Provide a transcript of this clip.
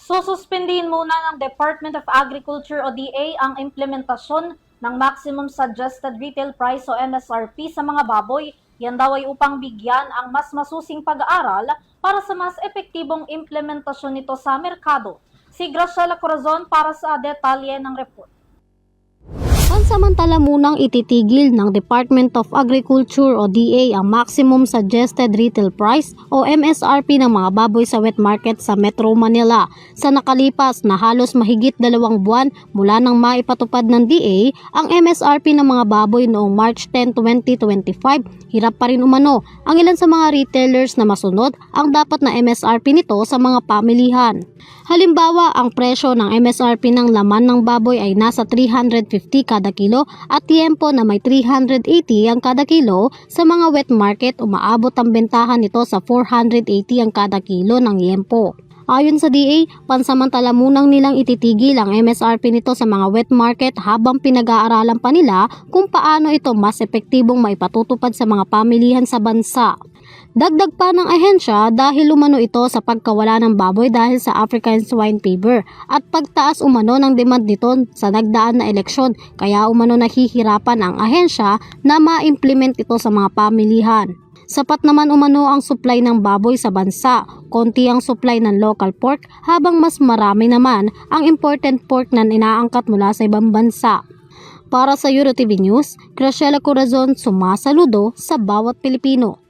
Sususpindihin muna ng Department of Agriculture o DA ang implementasyon ng Maximum Suggested Retail Price o MSRP sa mga baboy. Yan daw ay upang bigyan ang mas masusing pag-aaral para sa mas epektibong implementasyon nito sa merkado. Si Graciela Corazon para sa detalye ng report. Pansamantala munang ititigil ng Department of Agriculture o DA ang Maximum Suggested Retail Price o MSRP ng mga baboy sa wet market sa Metro Manila. Sa nakalipas na halos mahigit 2 buwan mula nang maipatupad ng DA ang MSRP ng mga baboy noong March 10, 2025, hirap pa rin umano ang ilan sa mga retailers na masunod ang dapat na MSRP nito sa mga pamilihan. Halimbawa, ang presyo ng MSRP ng laman ng baboy ay nasa 350 kada kilo at tiempo na may 380 ang kada kilo. Sa mga wet market, umaabot ang bentahan nito sa 480 ang kada kilo ng yempo. Ayon sa DA, pansamantala munang nilang ititigil ang MSRP nito sa mga wet market habang pinag-aaralan pa nila kung paano ito mas epektibong maipatutupad sa mga pamilihan sa bansa. Dagdag pa ng ahensya dahil umano ito sa pagkawala ng baboy dahil sa African swine fever at pagtaas umano ng demand nito sa nagdaan na eleksyon, kaya umano nahihirapan ang ahensya na ma-implement ito sa mga pamilihan. Sapat naman umano ang supply ng baboy sa bansa, konti ang supply ng local pork habang mas marami naman ang imported pork na inaangkat mula sa ibang bansa. Para sa EuroTV News, Graciela Corazon, sumasaludo sa bawat Pilipino.